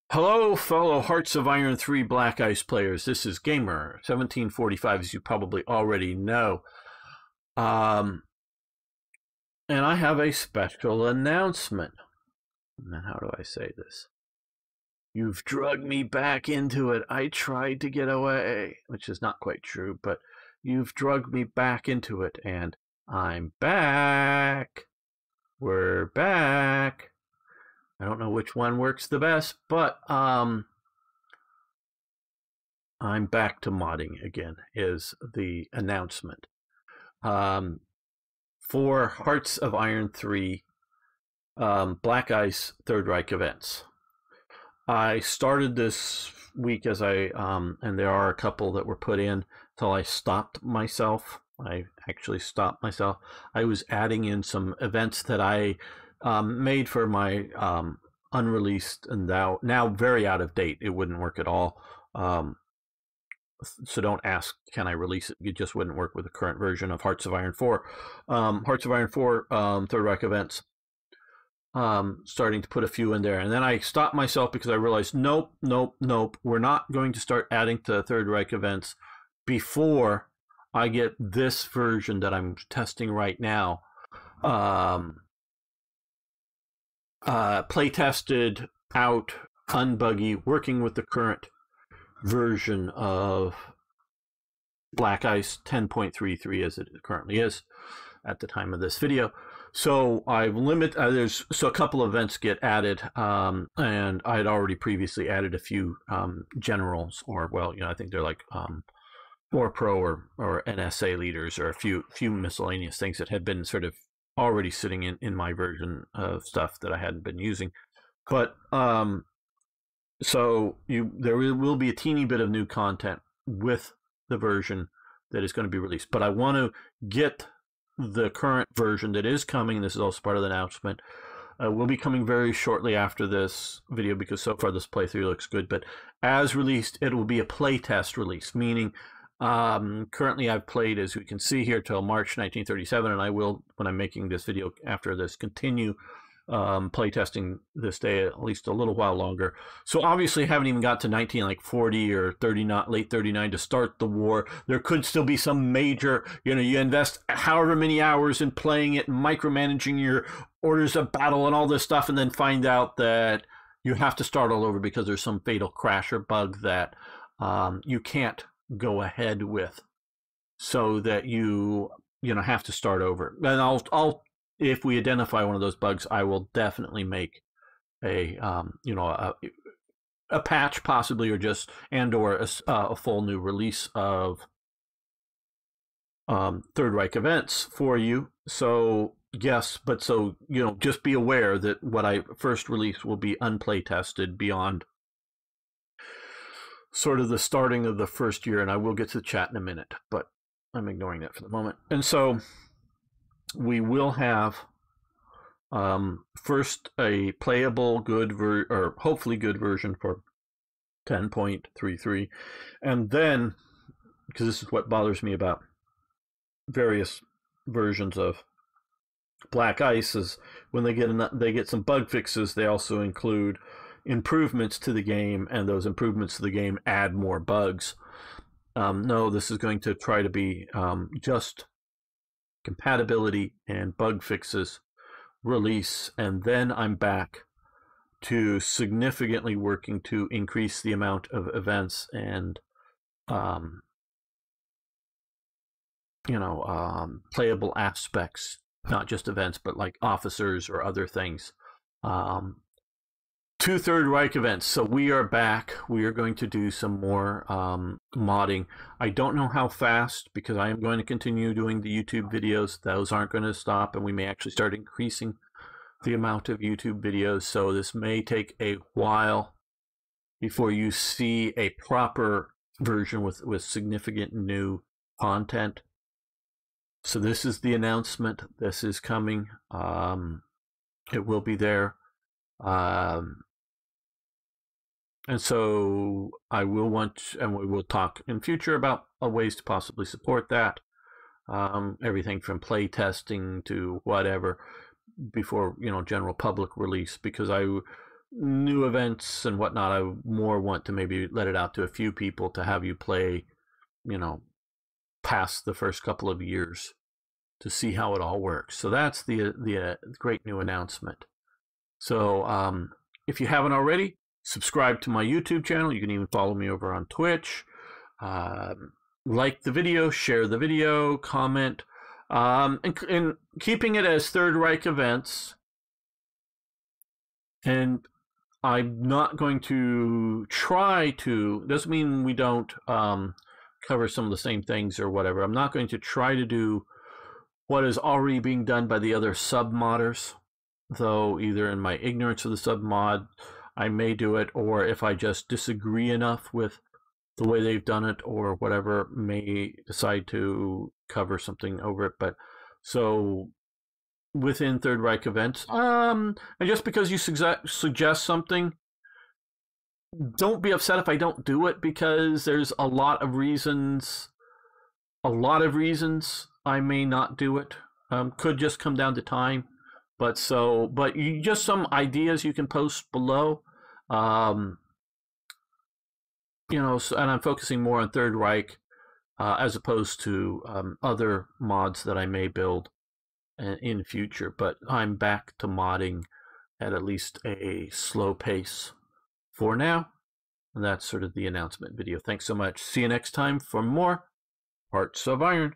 Hello, fellow Hearts of Iron 3 Black Ice players. This is Gamer 1745, as you probably already know. And I have a special announcement. And how do I say this? You've drugged me back into it. I tried to get away, which is not quite true, but you've drugged me back into it, and I'm back. We're back. I don't know which one works the best, but I'm back to modding again, is the announcement. For Hearts of Iron 3 Black Ice Third Reich events. I started this week and there are a couple that were put in until I stopped myself. I actually stopped myself. I was adding in some events that I made for my unreleased and now very out of date. It wouldn't work at all. So don't ask, can I release it? It just wouldn't work with the current version of Hearts of Iron 4. Hearts of Iron 4 Third Reich events. Starting to put a few in there. And then I stopped myself because I realized, nope. We're not going to start adding to Third Reich events before I get this version that I'm testing right now. Play tested out, unbuggy, working with the current version of Black Ice 10.33 as it currently is at the time of this video. So I've so a couple of events get added, and I had already previously added a few generals, or I think they're like war pro or NSA leaders, or a few miscellaneous things that had been sort of already sitting in my version of stuff that I hadn't been using. But so there will be a teeny bit of new content with the version that is going to be released. But I want to get the current version that is coming. This is also part of the announcement. Will be coming very shortly after this video, because so far this playthrough looks good. But as released, it will be a playtest release, meaning currently I've played, as we can see here, till March 1937, and I will, when I'm making this video after this, continue playtesting this day at least a little while longer. So obviously I haven't even got to 1940 or 39, late 39 to start the war. There could still be some major, you invest however many hours in playing it and micromanaging your orders of battle and all this stuff, and then find out that you have to start all over because there's some fatal crash or bug that you can't go ahead with, so that you have to start over. And I'll if we identify one of those bugs, I will definitely make a patch, possibly, or just or a full new release of Third Reich events for you. So yes, but so just be aware that what I first release will be unplay tested beyond sort of the starting of the first year, and I will get to the chat in a minute, but I'm ignoring that for the moment. And so we will have first a playable or hopefully good version for 10.33, and then, because this is what bothers me about various versions of Black Ice, is when they get some bug fixes, they also include improvements to the game, and those improvements to the game add more bugs. No, this is going to try to be just compatibility and bug fixes release, and then I'm back to significantly working to increase the amount of events and playable aspects, not just events, but like officers or other things. 2 Third Reich events. So we are back. We are going to do some more modding. I don't know how fast, because I am going to continue doing the YouTube videos. Those aren't going to stop, and we may actually start increasing the amount of YouTube videos. So this may take a while before you see a proper version with significant new content. So this is the announcement. This is coming. It will be there. And so I will and we will talk in future about ways to possibly support that. Everything from play testing to whatever, before general public release, because new events and whatnot, I more want to maybe let it out to a few people to have you play, you know, past the first couple of years to see how it all works. So that's the great new announcement. So if you haven't already, subscribe to my YouTube channel. You can even follow me over on Twitch. Like the video, share the video, comment, and keeping it as Third Reich events. And I'm not going to try to, doesn't mean we don't cover some of the same things or whatever. I'm not going to try to do what is already being done by the other sub-modders, though either in my ignorance of the sub-mod, I may do it, or if I just disagree enough with the way they've done it or whatever, may decide to cover something over it. But so within Third Reich events, and just because you suggest something, don't be upset if I don't do it, because there's a lot of reasons I may not do it. Could just come down to time. But you just some ideas you can post below. You know, and I'm focusing more on Third Reich as opposed to other mods that I may build in future. But I'm back to modding at least a slow pace for now. And that's sort of the announcement video. Thanks so much. See you next time for more Hearts of Iron.